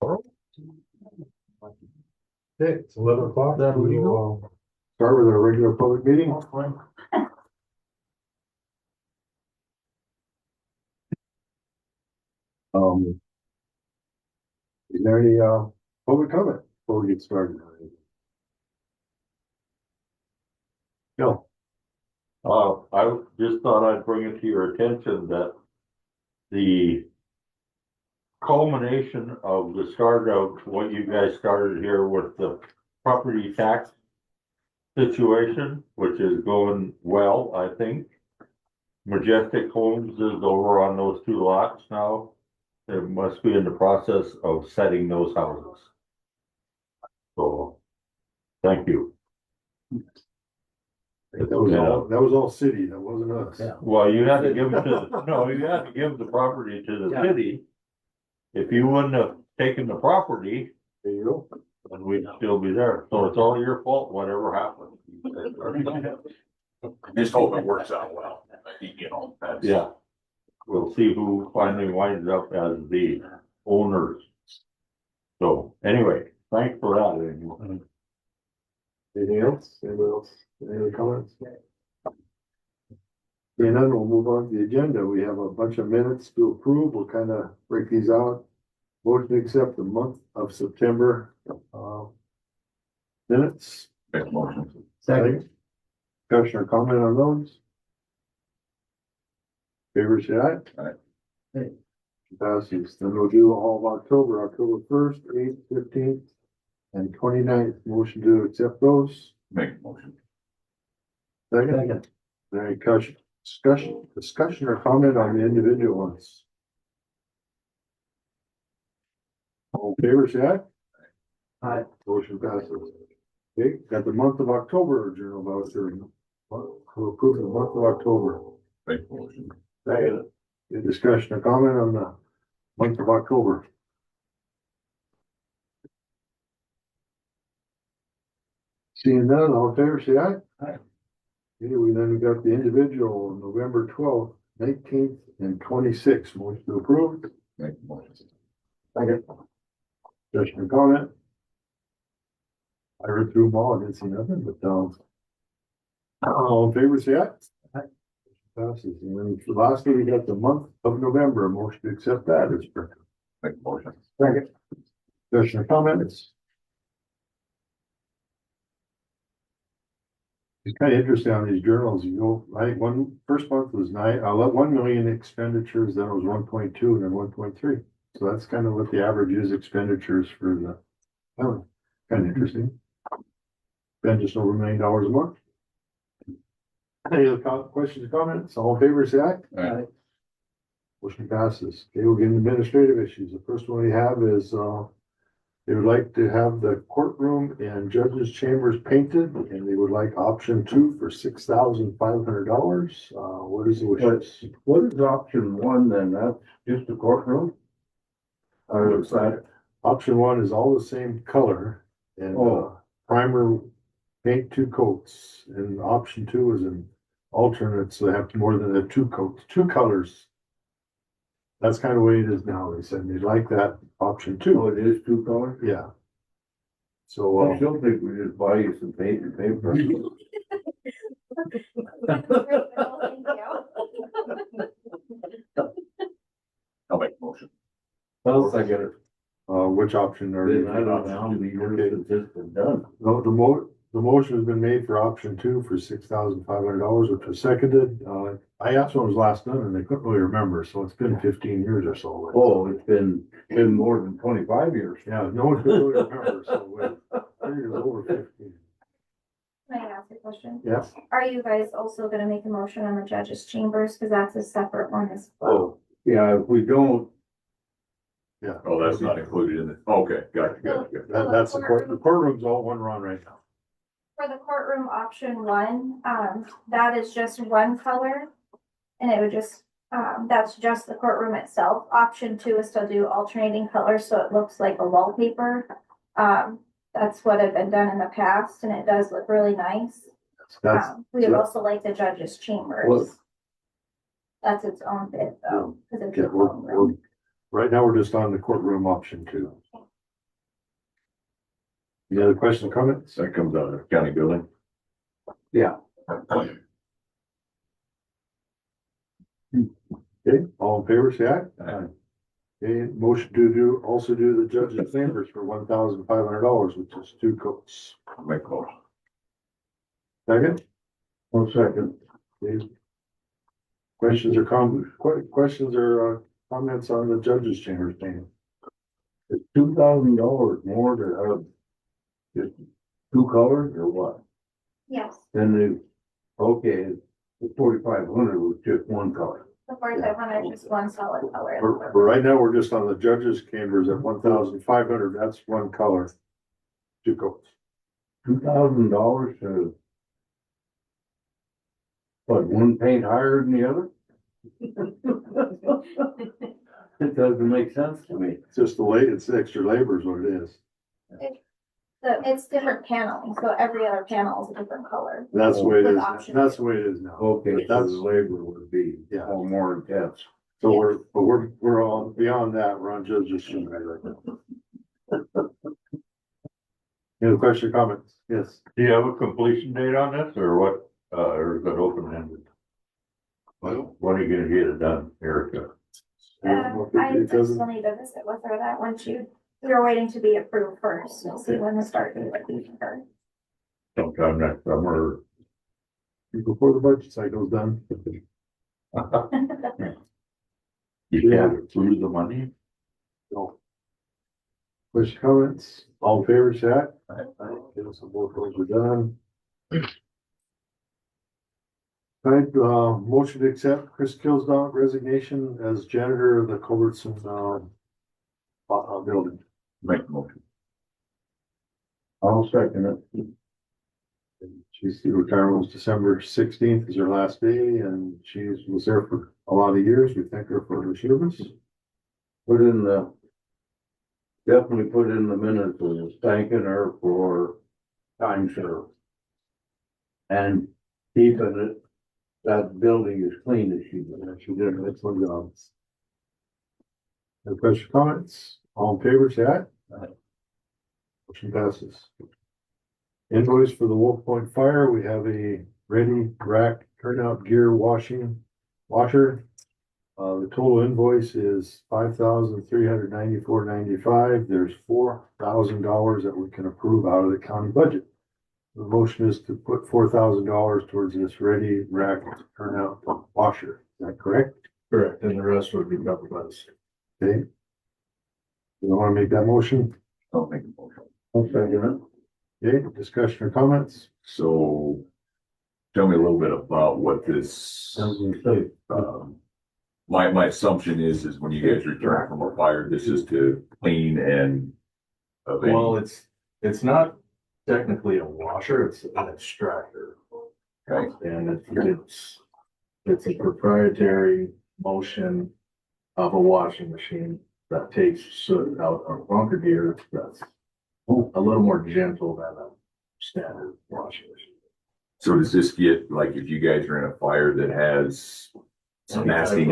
Okay, it's 11 o'clock. That We legal? will start with our regular public meeting. Is there any public comment before we get started? No. I just thought I'd bring it to your attention that the culmination of the start of what you guys started here with the property tax situation, which is going well, I think. Majestic Homes is over on those two lots now. They must be in the process of setting those houses. So, thank you. That was all city, that wasn't us. Yeah. Well, you had to give it to, no, you had to give the property to the Yeah. city. If you wouldn't have taken the property, There you go. then we'd still be there. So it's all your fault, whatever happened. Just hope it works out well, you know, that's. Yeah. We'll see who finally winds up as the owners. So anyway, thanks for that. Anyway. Anything else? Anybody else? Any other comments? Seeing none, we'll move on to the agenda. We have a bunch of minutes to approve. We'll kind of break these out. Motion to accept the month of September, minutes. Make a motion. Second. Discussion or comment on those? Favor say aye. Aye. Aye. Passes. Then we'll do all of October, October 1st, 8th, 15th, and 29th. Motion to accept those. Make a motion. Second. Second. Any discussion or comment on the individual ones? All in favor, say aye. Aye. Motion passes. Okay, got the month of October journal voucher. We'll approve the month of October. Make a motion. Second. Any discussion or comment on the month of October? Seeing none, all in favor, say aye. Aye. Okay, we then got the individual, November 12th, 19th, and 26th. Motion to approve. Make a motion. Second. Discussion or comment? I read through them all, I didn't see nothing, but, all in favor, say aye. Aye. Passes, and then lastly, we got the month of November, motion to accept that as per. Make a motion. Second. Discussion or comments? It's kind of interesting on these journals, you know, I think first month was 1 million expenditures, then it was 1.2 and then 1.3. So that's kind of what the average is expenditures for the, kind of interesting. Spend just over $1 million a month. Any other questions or comments? All in favor, say aye. Aye. Motion passes. Okay, we'll get into administrative issues. The first one we have is, they would like to have the courtroom and judges' chambers painted, and they would like option 2 for $6,500. What is the wishes? What is option one then? That's just a courtroom? Or is that? Option 1 is all the same color and, primer, paint 2 coats, and option 2 is an alternate, so they have more than the 2 coats, 2 colors. That's kind of the way it is now. They said they'd like that option 2. Oh, it is two colors? Yeah. So, I still think we just buy you some paint and paper. I'll make a motion. I'll second it. which option are you? Then I don't know how many years since this been done. No, the motion has been made for option 2 for $6,500, which was seconded. I asked when it was last done and they couldn't really remember, so it's been 15 years or so. Oh, it's been more than 25 years. Yeah, no one could really remember, so I think it was over 15. Can I ask a question? Yes. Are you guys also gonna make a motion on the judges' chambers, cause that's a separate one as well? Oh, yeah, if we don't, Yeah. Oh, that's not included in it. Okay, gotcha. That's the courtroom's all one run right now. For the courtroom option 1, that is just one color. And it would just, that's just the courtroom itself. Option 2 is to do alternating colors, so it looks like a wallpaper. That's what had been done in the past, and it does look really nice. That's, We would also like the judges' chambers. Well- That's its own bit though, cause it's yeah, its own room. right now we're just on the courtroom option 2. Any other questions or comments? That comes out of county building. Yeah. Okay, all in favor, say aye. Aye. Okay, motion to also do the judge's chambers for $1,500, which is 2 coats. Make motion. Second? 1 second. Okay. Questions or comments on the judge's chambers painting? It's $2,000 more to have just 2 colors or what? Yes, Then okay, the 4,500 was just 1 color. the 4,500 is just one solid color. For right now, we're just on the judge's chambers at 1,500, that's 1 color. 2 coats. $2,000 to. But one paint higher than the other? It doesn't make sense to me. It's just it's extra labor is what it is. So it's different paneling, so every other panel is a different color. That's the way it With is, options. that's the way it is now. Okay, so That's- the labor would be Yeah. all more intense. So we're on, beyond that, we're on judge's chamber right now. Any other question or comments? Yes. Do you have a completion date on this or what, or is it open ended? When are you gonna get it done, Erica? I still need to visit with her that when we were waiting to be approved first, and see when the start date would be for her. Sometime next summer. Before the budget cycle's done. You can't approve the money? No. Question, comments? All in favor, say aye. Aye. Give us some more those are done. All right, motion to accept Chris Kilsdon resignation as janitor of the Culbertson, building. Make motion. I'll second it. She's, the retirement was December 16th is her last day, and she was there for a lot of years. We thank her for her service. Put in the, definitely put in the minutes, was thanking her for time served. And keeping it, that building as clean as she did. Yeah, she did an excellent job. Any questions, comments? All in favor, say aye. Aye. Motion passes. Invoice for the Wolf Point Fire, we have a ready rack turnout gear washer. The total invoice is $5,394.95. There's $4,000 that we can approve out of the county budget. The motion is to put $4,000 towards this ready rack turnout washer. Is that correct? Correct, and the rest would be covered by the state. Okay. You want to make that motion? I'll make a motion. I'll second Okay, discussion or comments? So tell me a little bit about what this, Sounds safe. my assumption is when you guys return from a fire, this is to clean and. Well, it's not technically a washer, it's an extractor. Okay. And it's a proprietary motion of a washing machine that takes soot out of bunker gear that's a little more gentle than a standard washing machine. So does this get, like, if you guys are in a fire that has some nasty in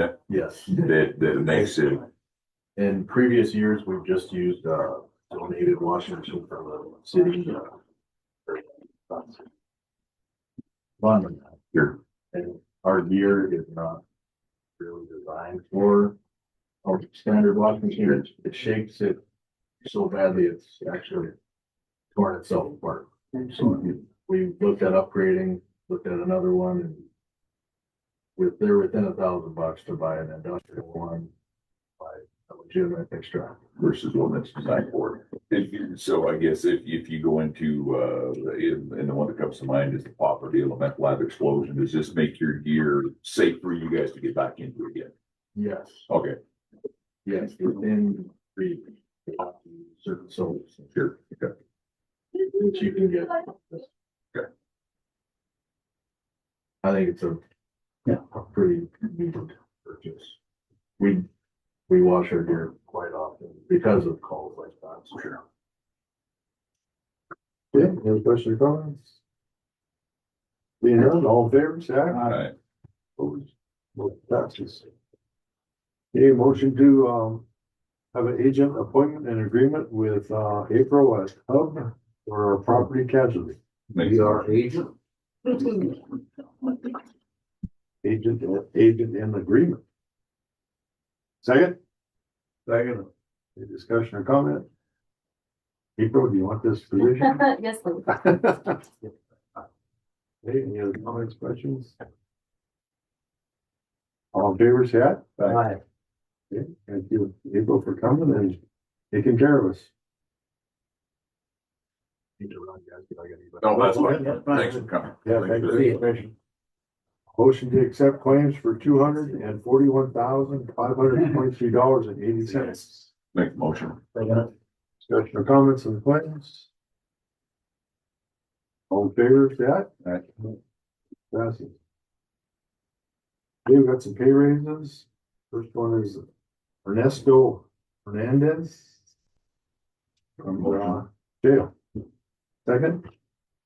it, Yes. that makes it, In previous years, we've just used a donated washing machine from the city. Fun. Sure. And our gear is not really designed for a standard washing machine. It shakes it so badly, it's actually torn itself apart. So we looked at upgrading, looked at another one, and they're within $1,000 to buy an industrial one, buy a legitimate extractor. versus one that's designed for it. So I guess if you go into, and the one that comes to mind is the popper deal, a meth lab explosion, does this make your gear safe for you guys to get back into again? Yes, Okay, yes, within reach, certain soaps, sure, okay. which you can get. Okay. I think it's a pretty needed purchase. We wash our gear quite often because of calls like that. So Sure. Okay, any other questions or comments? Being none, all in favor, say aye. All right, Opposed? Motion passes. Okay, motion to, have an agent appointment and agreement with, April at Hub for our property casualty. Makes We are agent. Agent in agreement. Second, Second. any discussion or comment? April, do you want this position? Yes, please. Hey, any other comments, questions? All in favor, say aye. Aye. Okay, thank you, April, for coming and taking care of us. Need to run, guys, but I gotta get- No, that's fine. Yeah, fine. Thanks for coming. Yeah, thanks for the information. Motion to accept claims for $241,523.80. Make the motion. Discussion or comments on the claims? All in favor, say aye. Aye. Passes. Okay, we've got some pay raises. First one is Ernesto Hernandez from jail. Second,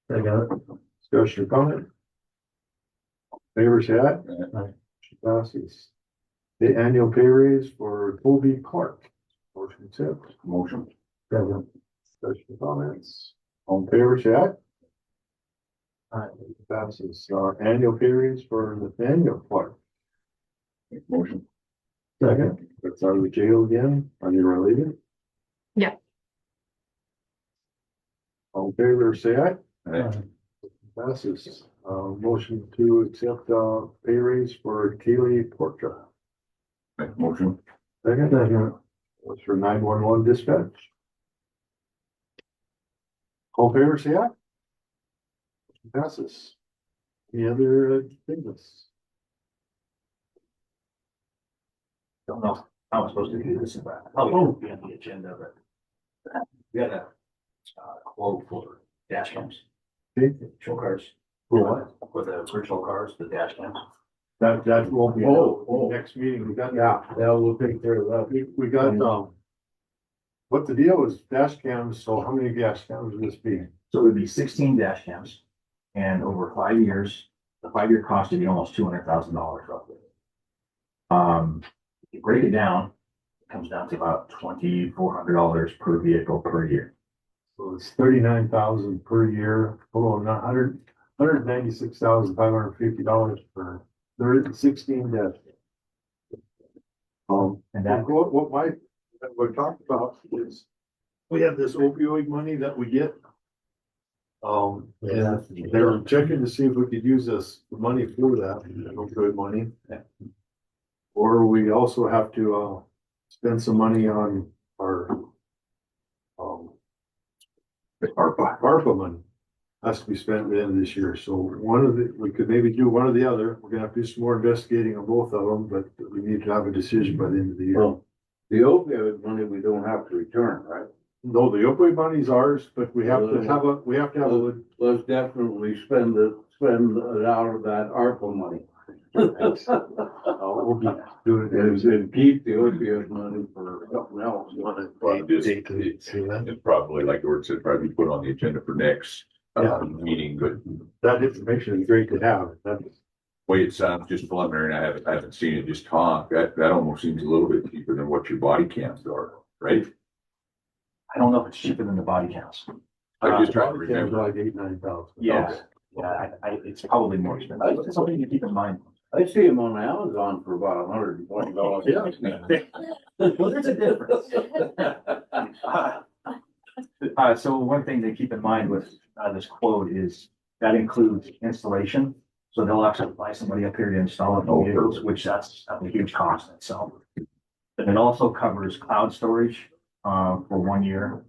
discussion or comment? Favor say aye. Motion passes. The annual pay raise for Toby Clark. Motion accepted. Motion. Discussion or comments? All in favor say aye. Aye. Passes. Annual pay raise for Nathaniel Clark. Make the motion. Second, that's out of the jail again, on your leaving. Yeah. All in favor, say aye. Aye. Passes. Motion to accept, pay raise for Kaylee Portra. Make the motion. Second, that's for 911 dispatch. All in favor, say aye. Passes. Any other business? Don't know how I'm supposed to do this, but I'll be on the agenda, but we got a quote for dash cams, Okay, virtual cars. for what? For the virtual cars, the dash cams. That won't be, Oh. next meeting, we got. Yeah, we'll take care of that. We got, what the deal is dash cams, so how many dash cams would this be? So it would be 16 dash cams, and over 5 years, the 5-year cost would be almost $200,000 roughly. If you break it down, it comes down to about $2,400 per vehicle per year. So it's 39,000 per year, total of $196,550 for 16 dash. And that, What we talked about is, we have this opioid money that we get. And they were checking to see if we could use this money for that, opioid money. Or we also have to, spend some money on our, ARPA money. Has to be spent at the end of this year, so we could maybe do one or the other, we're gonna have to do some more investigating on both of them, but we need to have a decision by the end of the year. Well, the opioid money we don't have to return, right? No, the opioid money's ours, but we have to have a, Let's definitely spend it out of that ARPA money. we'll be doing it. And keep the opioid money for something else. It's probably, like George said, probably put on the agenda for next, meeting, but That information is great to have, that's, way it sounds just preliminary, and I haven't seen it just talk, that almost seems a little bit cheaper than what your body cams are, right? I don't know if it's cheaper than the body counts. I'm just trying to it's remember. like 8,000-9,000. Yeah, it's probably more expensive. It's something to keep in mind. I see them on Amazon for about $120. Yeah. Well, there's a difference. So one thing to keep in mind with this quote is that includes installation. So they'll actually fly somebody up here to install it in vehicles, which that's a huge cost in itself. But it also covers cloud storage for 1 year.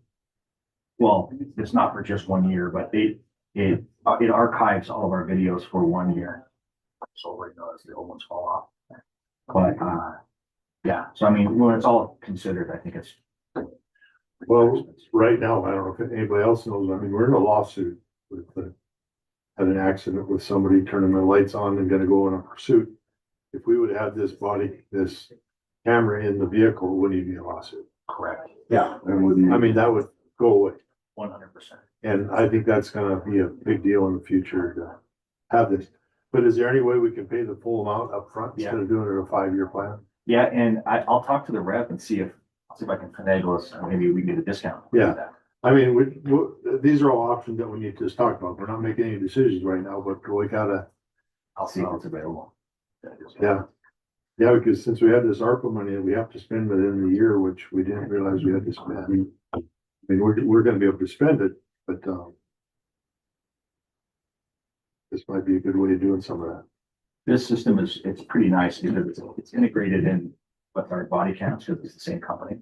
Well, it's not for just 1 year, but it archives all of our videos for 1 year. So right now, as the old ones fall off. But yeah, so I mean, when it's all considered, I think it's. Well, right now, I don't know if anybody else knows, I mean, we're in a lawsuit with had an accident with somebody turning their lights on and gonna go in a pursuit. If we would have this camera in the vehicle, it wouldn't even be a lawsuit. Correct. Yeah. I mean, that would go away. 100%. And I think that's gonna be a big deal in the future to have this. But is there any way we can pay the full amount up front instead of doing it a 5-year plan? Yeah, and I'll talk to the rep and see if I'll see if I can finagle this, and maybe we can get a discount. Yeah. I mean, these are all options that we need to talk about. We're not making any decisions right now, but we gotta, I'll see if it's available. yeah. Yeah, because since we had this ARPA money that we have to spend within the year, which we didn't realize we had to spend. I mean, we're gonna be able to spend it, but, this might be a good way of doing some of that. This system it's pretty nice because it's integrated in with our body cams because it's the same company.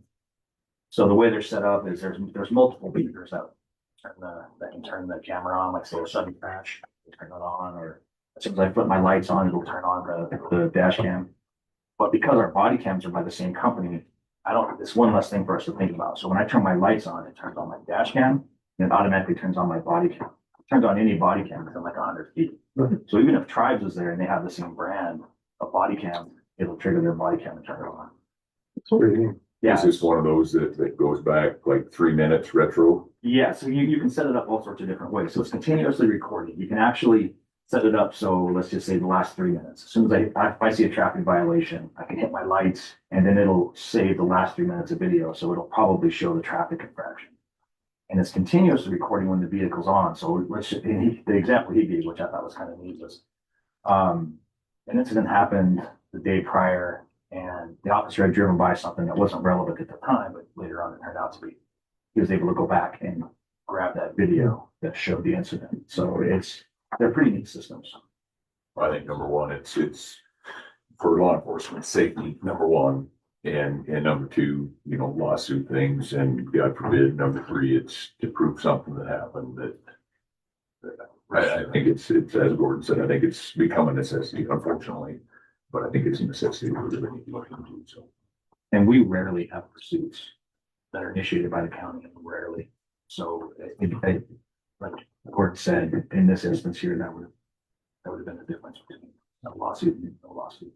So the way they're set up is there's multiple beepers that can turn the camera on, like say a sudden crash, you turn it on, or as soon as I put my lights on, it'll turn on the dash cam. But because our body cams are by the same company, it's one less thing for us to think about. So when I turn my lights on, it turns on my dash cam and it automatically turns on my body cam. It turns on any body cam within like 100 feet. So even if Tribes is there and they have the same brand of body cam, it'll trigger their body cam and turn it on. It's pretty neat. Yeah. Is this one of those that goes back like 3 minutes retro? Yeah, so you can set it up all sorts of different ways. So it's continuously recording. You can actually set it up so let's just say the last 3 minutes. As soon as if I see a traffic violation, I can hit my lights and then it'll save the last 3 minutes of video. So it'll probably show the traffic infraction. And it's continuously recording when the vehicle's on. So the example he gave, which I thought was kind of neat, was an incident happened the day prior and the officer had driven by something that wasn't relevant at the time, but later on it turned out to be. He was able to go back and grab that video that showed the incident. So they're pretty neat systems. I think number one, it's for law enforcement safety, number one. And number two, lawsuit things, and God forbid, number three, it's to prove something that happened that I think it's, as Gordon said, I think it's become a necessity, unfortunately, but I think it's a necessity we really need to look into, so. And we rarely have pursuits that are initiated by the county, rarely. So like Gordon said, in this instance here, that would have been the difference between a lawsuit and no lawsuit.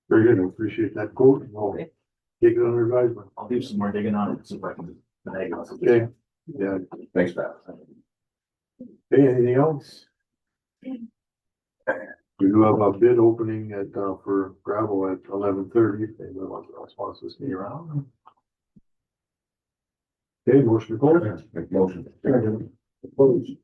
Very good. I appreciate that quote. And we'll take it under advisement. I'll do some more digging on it, see if I can finagle it. Okay. Yeah. Thanks, Pat. Hey, anything else? We do have a bid opening for gravel at 11:30. If anyone else wants to stay around. Okay, motion to close. Make motion. Opposed?